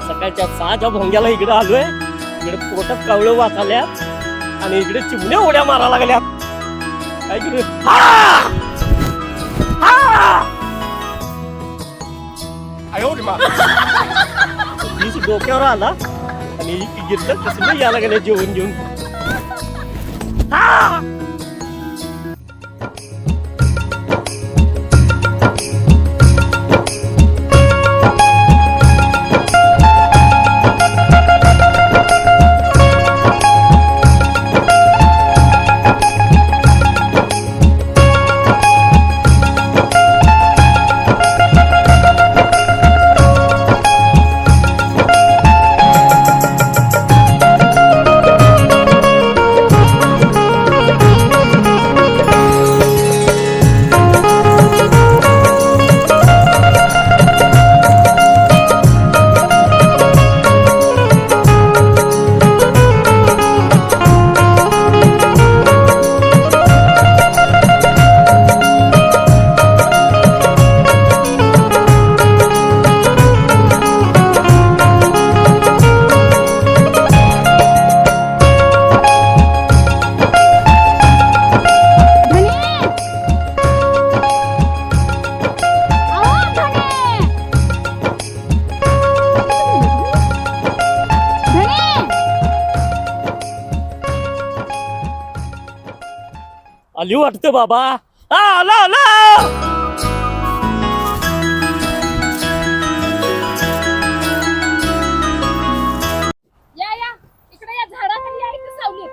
सकाळच्या 6च्या भोंग्याला इकडे आलोय. इकडे पोटात कावळं वाचाल्यात आणि इकडे चिमण्या उड्या मारा लागल्यात. काय करू? डोक्यावर आला आणि गिरलं कसं यायला गेलं जेवण घेऊन. आली वाटतं बाबा. आला आला. या या इकडे या झाडाखाली या इकडे सावलीत.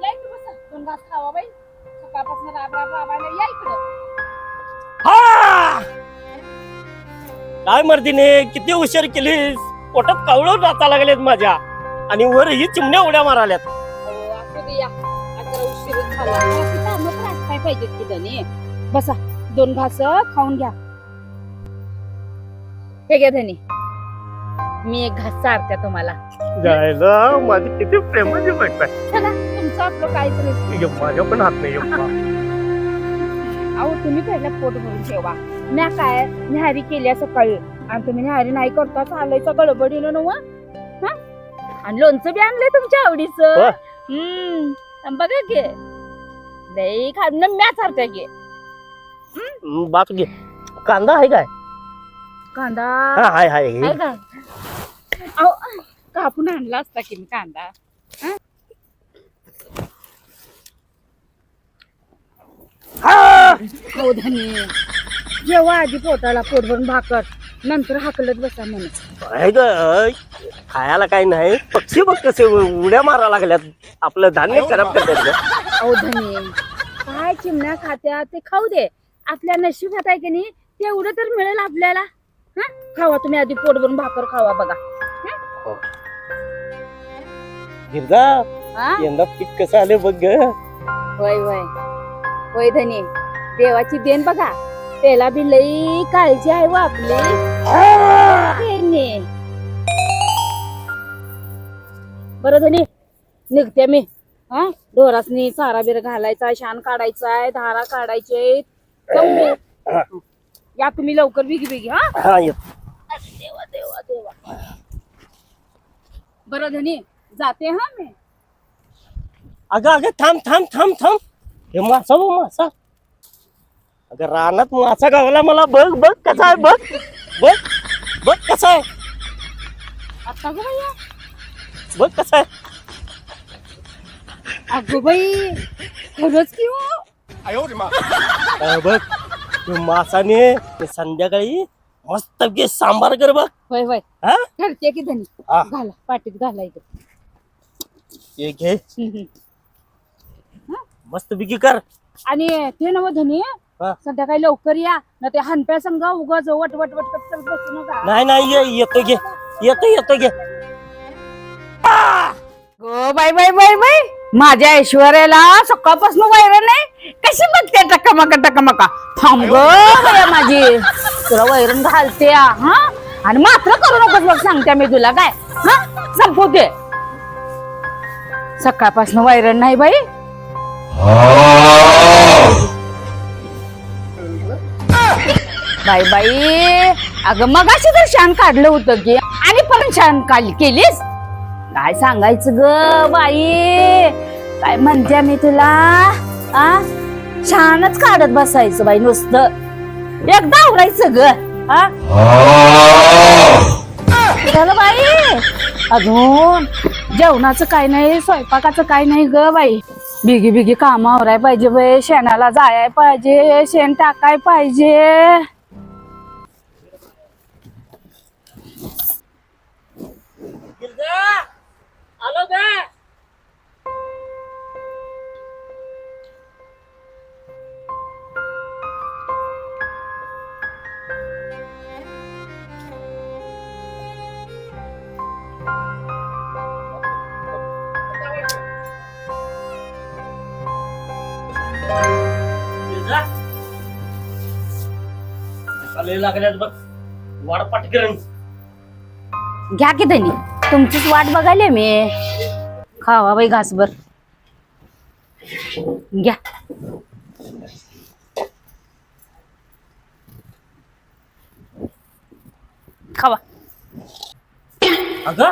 या इकडे बसा. 2 घास खावा बाई. सकाळपासून राबायला या इकडे. काय मर्दीने किती हुशार केलीस. पोटात कावळं नाचा लागलेत माझ्या आणि वर ही चिमण्या उड्या माराल्यात. असू दे या. आता उशीर झाला. काय पाहिजे की धनी. बसा 2 घास खाऊन घ्या. हे घ्या धनी. मी 1 घास चारते तुम्हाला. जायला माझी किती प्रेमाची वाटत आहे. चला तुमचं आपलं काहीच नाही. माझ्या पण हात नाही. अहो तुम्ही पहिला पोट भरून ठेवा. मी काय न्याहारी केली सकाळी आणि तुम्ही न्याहारी नाही करता चालायचं गडबडीनं नव. आणि लोणचं बी आणलंय तुमच्या आवडीचं. बघा की लई खाणं म्या चारते की. बात घे. कांदा आहे काय? कांदा हाय हाय. आहे का? अहो कापून आणला असता की मी कांदा. हो धनी. जेव्हा आधी पोटाला पोट भरून भाकर नंतर हाकलत बसा म्हणून. खायला काही नाही. पक्षी बघ कसे उड्या मारा लागल्यात. आपलं धान्य खराब करतात. अहो धनी काय चिमण्या खात्या ते खाऊ दे. आपल्या नशिबात आहे की नाही तेवढं तर मिळेल आपल्याला. खावा तुम्ही आधी पोट भरून भाकर खावा बघा. गिरजा यंदा पीक कसं आले बघ. होय होय होय धनी. देवाची देण बघा. त्याला बी लई काळजी आहे व आपली. बरं धनी निघते मी. ढोरासनी चारा बिर घालायचा. शान काढायचाय. धारा काढायचे. या तुम्ही लवकर बिगी बिगी. देवा देवा देवा. बरं धनी जाते मी. अगं अगं थांब थांब थांब थांब. हे मासा बघ मासा. अगं रानात मासा गावला मला. बघ बघ कसा आहे. बघ बघ बघ कसा आहे. आता ग भैया बघ कसा आहे. अगो बाई खरंच की हो. बघ मासाने संध्याकाळी मस्त सांबार कर बघ. होय होय ठरते की धनी. घाला पाटीत घाला इकडे. घे मस्त बिकी कर. आणि ते नव धनी हा. संध्याकाळी लवकर या ना ते हनप्या संघ उगाच वट वट वट वट करत बसू नका. नाही येतो घे येतो घे. गो बाई बाई बाई बाई माझ्या ऐश्वर्याला सकाळपासून वैरण नाही कशी बघते टकमका थांब ग बाया माझी तुला वैरण घालते हा आणि मात्र करू नकोस बघ सांगते मी तुला काय हा संपवते सकाळपासून वैरण नाही बाई. बाई बाई अगं मगाशी तर शान काढलं होतं की आणि पण शान केलीस काय सांगायचं ग बाई काय म्हणते मी तुला आ छानच काढत बसायचं बाई नुसतं एकदा आवरायचं ग हा झालं बाई अजून जेवणाचं काय नाही स्वयंपाकाचं काय नाही ग बाई बिगी बिगी काम आवराय पाहिजे बाई शेणाला जायाय पाहिजे शेण टाकाय पाहिजे. आलो का लागल्यात बघ वाढ पटकन घ्या की त्यांनी तुमचीच वाट बघायला मी खावा बाई घासभर घ्या. खावा. अगं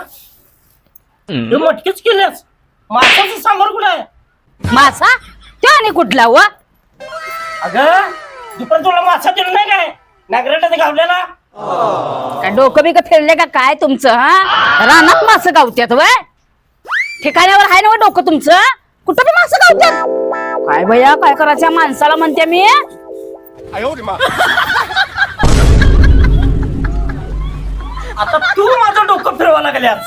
हे मटकीच केल्यास माशाचं सांबार कुठं आहे. मासा तो आणि कुठला व अगं दुपार तुला मासा दिला नाही काय नागराटात गावल्याला काय डोकं बिकं फिरले का काय तुमचं हा रानात मासं गावत्यात वय ठिकाण्यावर आहे ना डोकं तुमचं कुठं बी मासं गावत्यात काय भैया काय करायच्या माणसाला म्हणते मी. आता तू माझं डोकं फिरवा लागल्यास.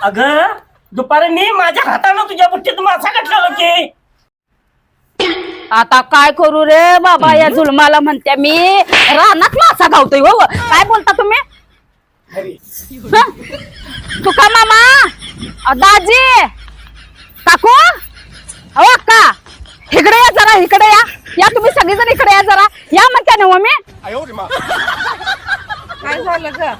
अगं दुपारी मी माझ्या हातानं तुझ्या बुट्टीत मासा काढला की आता काय करू रे बाबा या जुलमाला म्हणते मी रानात मासा गावतोय हो काय बोलता तुम्ही हं? तुका मामा दाजी काकू अहो अक्का इकडे या जरा इकडे या तुम्ही सगळेजण इकडे या जरा या म्हणते ना मी काय झालं ग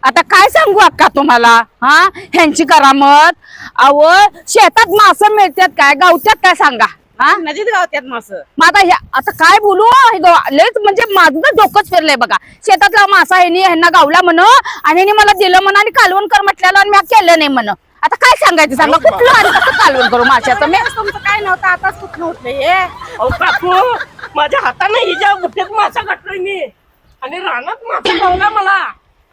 आता काय सांगू अक्का तुम्हाला हा ह्यांची करामत अहो शेतात मासं मिळतात काय गावत्यात काय सांगा हा नदीत गावत्यात मास माझा आता काय बोलू लयच म्हणजे माझं तर डोकंच फिरलंय बघा शेतातला मासा ह्यांना गावला म्हण आणि ह्यांनी मला दिलं म्हण आणि कालवण कर म्हटल्याला आणि मी केलं नाही म्हण आता काय सांगायचं सांगा कुठलं आणि कसं कालवण करू माशाचं मी तुमचं काय नव्हतं आताच कुठं उठलं हे अहो काकू माझ्या हातानं हिच्या बुट्टीत मासा काढलोय मी आणि रानात मासा गावला मला.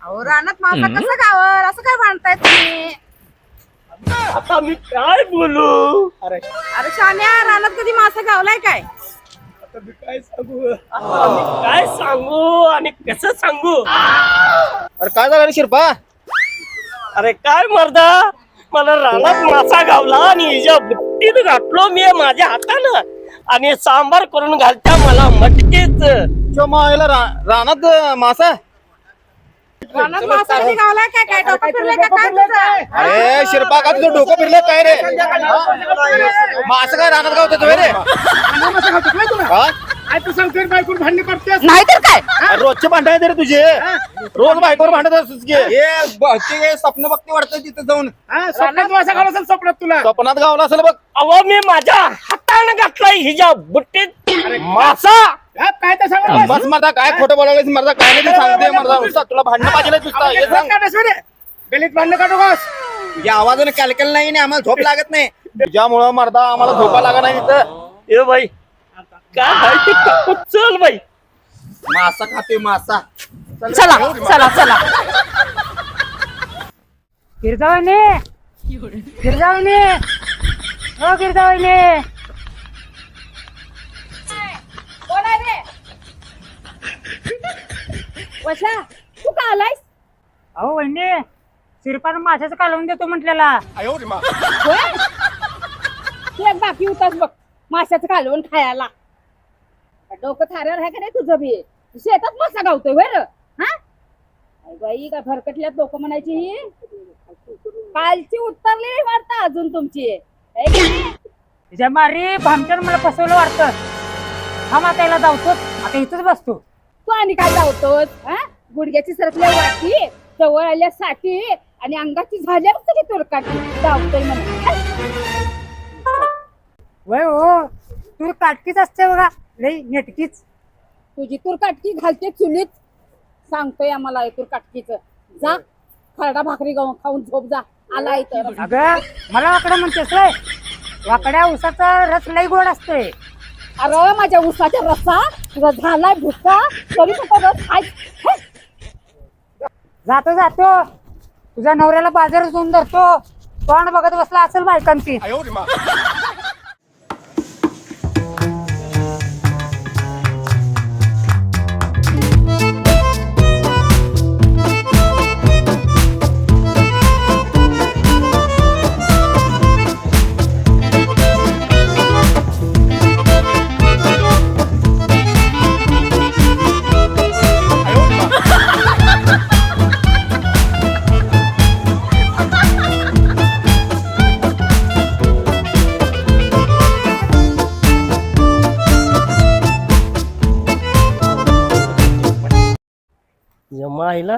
अहो रानात मासा कसं गावर असं काय म्हणताय तुम्ही आता मी काय बोलू. अरे शान्या रानात कधी मासा गावलाय काय आता मी काय सांगू आता मी काय सांगू आणि कसं सांगू. अरे काय झालं शिरपा अरे काय मर्दा मला रानात मासा गावला आणि हिच्या बुट्टीत घातलो मी माझ्या हातानं आणि सांबार करून घालत्या मला मटकीच. रानात मासा रानात मासा कधी गावलाय काय काय डोकं फिरलंय का काय तुझं अरे शिरपा का तुझं डोकं फिरलं काय रे मासा काय रानात गावत तुम्ही रे हा? नाही तर काय अरे रोजचे भांडण आहे रे तुझे रोज बायकोवर भांडत असतोस की स्वप्न बघते वाटतं तिथं जाऊन स्वप्नात गावला असेल बघ. अहो मी माझ्या हातानं घातलाय हिच्या बुट्टीत मासा. बस मर्दा काय खोटं बोलायला मर्दा काय नाही ते सांगते मर्दा नुसता तुला भांडणं पाहिजे नुसता हे सांग तुझ्या आवाजाने कॅलकल नाही आणि आम्हाला झोप लागत नाही तुझ्यामुळं मर्दा आम्हाला झोपा लागत नाही तिथं ए बाई काय माहिती काकू चल बाई मासा खाते मासा चला चला चला गिरजावणे गिरजावणे हो गिरजावणे कोण आहे रे वशा तू का आलायस अहो वहिनी शिरपानं माशाचं कालवून देतो म्हटलेला होय तू एक बाकी होतास बघ माशाचं कालवण खायला डोकं थाऱ्यावर आहे का नाही तुझं बी? शेतात मसा गावतोय बरं. हा आई बाई का भरकटल्यात लोक म्हणायची ही कालची उत्तरली वाटतं अजून तुमची है की नाही? तिच्या मारी भामटन मला फसवलं वाटतं. हा मातायला धावतोच, आता इथंच बसतो. तू आणि काय धावतोस? हा गुडघ्याची सरकल्या वाटी जवळ आल्या साठी आणि अंगाची झाल्यावर कधी तुरकाटी धावतोय म्हणून. वय हो, तू काटकीच असते बघा, लई नेटकीच. तुझी तुरकाटकी घालते चुलीत सांगतोय आम्हाला तुरकाटकीच. जा खरडा भाकरी खाऊन झोप जा. आला इथं. अगं मला वाकडा म्हणतेस रे. वाकड्या उसाचा रस लई गोड असतोय. अरे माझ्या उसाच्या रस्सा तुझा झालाय भुक्का तरी कुठं रस खाय. जातो जातो, तुझ्या नवऱ्याला बाजार जाऊन धरतो. कोण बघत बसला असेल बायकांची. यमा आईला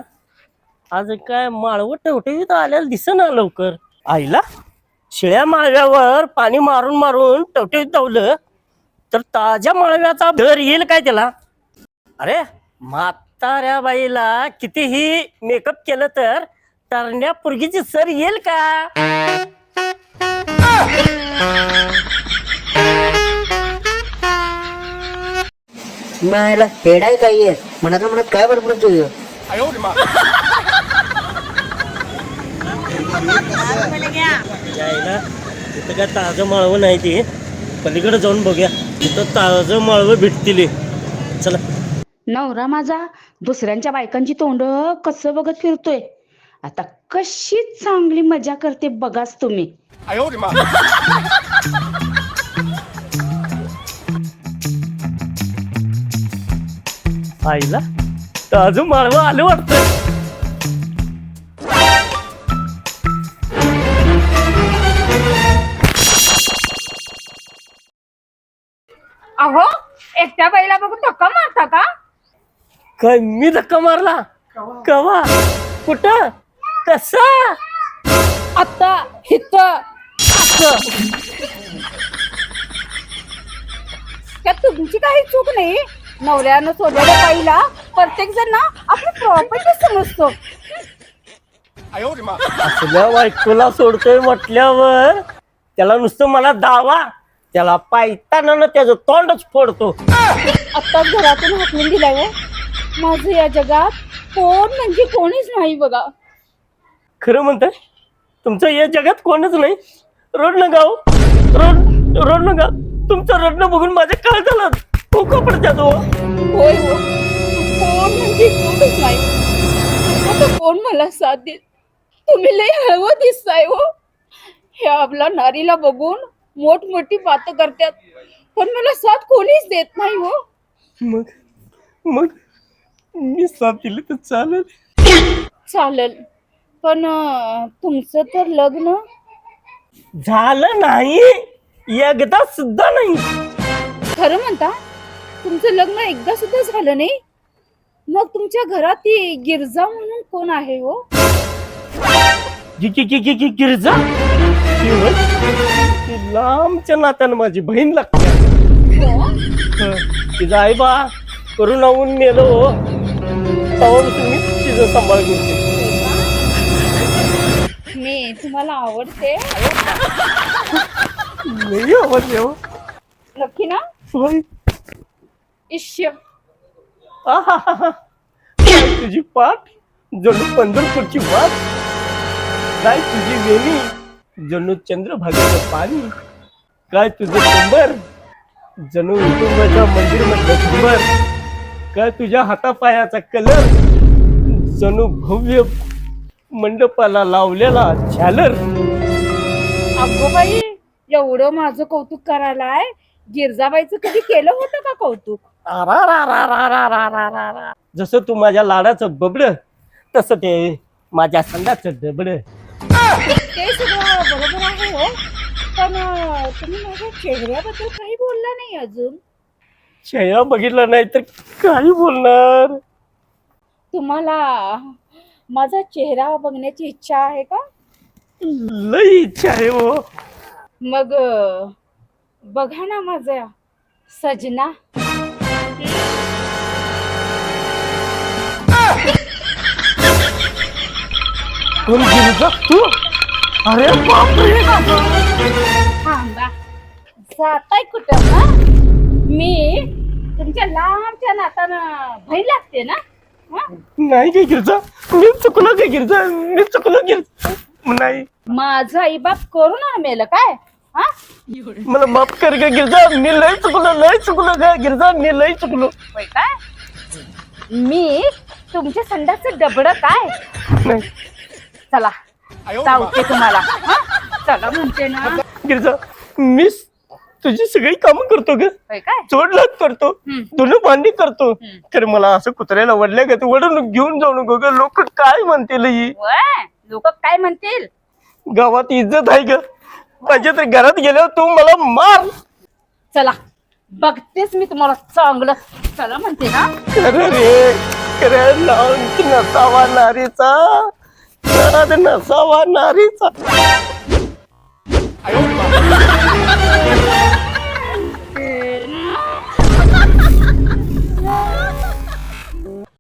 आज काय माळवं टवटवीत आल्याला दिसेना लवकर. आईला शिळ्या माळव्यावर पाणी मारून मारून टवटवीत धावलं तर ताज्या माळव्याचा दर येईल काय त्याला? अरे म्हाताऱ्या बाईला कितीही मेकअप केलं तर तरण्या पोरगीची सर येईल का? मायला हेडाय काय आहे मनातल्या मनात काय बरोबर तुझं. यायला इथं काय ताजं माळवं नाही ते. पलीकडे जाऊन बघूया, इथं ताजं माळवं भेटतील. चला. नवरा माझा दुसऱ्यांच्या बायकांची तोंड कसं बघत फिरतोय. आता कशी चांगली मजा करते बघाच तुम्ही. आईला ताजं माळवं आलं वाटतं. अहो एकट्या बाईला बघून धक्का मारता का? काय मी धक्का मारला? कवा? कुठं? कसा? आता हित त्यात तुमची काही चूक नाही. नवऱ्यानं सोडलेल्या बाईला प्रत्येक जण ना आपली प्रॉपर्टी समजतो. असल्या बायकोला सोडतोय म्हटल्यावर त्याला नुसतं मला दावा, त्याला पायताना त्याचं तोंडच फोडतो. आत्ताच घरातून हाकलून दिलाय हो. माझं या जगात कोण म्हणजे कोणीच नाही बघा. खरं म्हणताय? तुमचं या जगात कोणच नाही? रडणं गाव रडणं गाव. तुमचं रडणं बघून माझ्या काय झालं खोका पडत्यात हो. होय हो, कोण म्हणजे कोणच नाही. आता कोण मला साथ देईल? तुम्ही लय हळवं दिसताय हो. हे आपला नारीला बघून मोठमोठी बात करतात पण मला साथ कोणीच देत नाही हो. मग मी साथ दिली तर चालेल? चालेल पण तुमचं तर लग्न झालं नाही, एकदा सुद्धा नाही. खरं म्हणता? तुमचं लग्न एकदा सुद्धा झालं नाही? मग तुमच्या घरात ती गिरजा म्हणून कोण आहे हो? गिरजा? ती लांबच्या नात्यानं माझी बहीण लागते. तिचा आई बा करून आवून नेलो हो. तेव्हापासून मी तिचं सांभाळ घेते. मी तुम्हाला आवडते? नाही आवडते हो. नक्की ना? होय. इश्य आहाहाहा. काय तुझी पाठ जणू पंढरपूरची वाट, काय तुझी वेणी जणू चंद्रभागेचं पाणी, काय तुझं कंबर जणू विठोबाच्या मंदिर मधलं झुंबर, काय तुझ्या हातापायाचा कलर जणू भव्य मंडपाला लावलेला झालर. अगो बाई, एवढं माझं कौतुक करायलाय गिरजाबाईचं कधी केलं होतं का कौतुक? अरारारारारारारारा. जसं तू माझ्या लाडाचं बबड तसं ते माझ्या संडाचं डबड. ते सगळं बरोबर आहे हो, पण तुम्ही माझ्या चेहऱ्याबद्दल काही बोलला नाही अजून. चेहरा बघितला नाही तर काही बोलणार. तुम्हाला माझा चेहरा बघण्याची इच्छा आहे का? लई इच्छा आहे हो. मग बघा ना माझा सजना. कोण गिरजा तू? अरे बापरे. थांबा, जाताय कुठं? हा, मी तुमच्या लांबच्या नातानं बहीण लागते ना? हा? नाही काय गिरजा, मी चुकलो काय गिरजा, मी चुकलो गिरजा. नाही माझं आई बाप करून मेलं काय? हा, मला माफ कर का गिरजा, मी लय चुकलो का गिरजा, मी लय चुकलो. होय काय? मी तुमच्या संडाचं डबड काय? नाही चला चावते तुम्हाला. हा? चला म्हणते ना. गिरजा, मी तुझी सगळी कामं करतो ग, होय काय? चोडलाच करतो, धुणं भांडी करतो. तर मला असं कुत्र्याला वडल्या का वडून घेऊन जाऊ नको ग, लोक काय म्हणतील ही. लोक काय म्हणतील? गावात इज्जत आहे ग, पाहिजे तर घरात गेल्यावर तू मला मार. चला बघतेच मी तुम्हाला चांगलं. चला म्हणते ना. खरं रे, खरं नाव नसावा नारीचा, नाद नसावा नारीचा.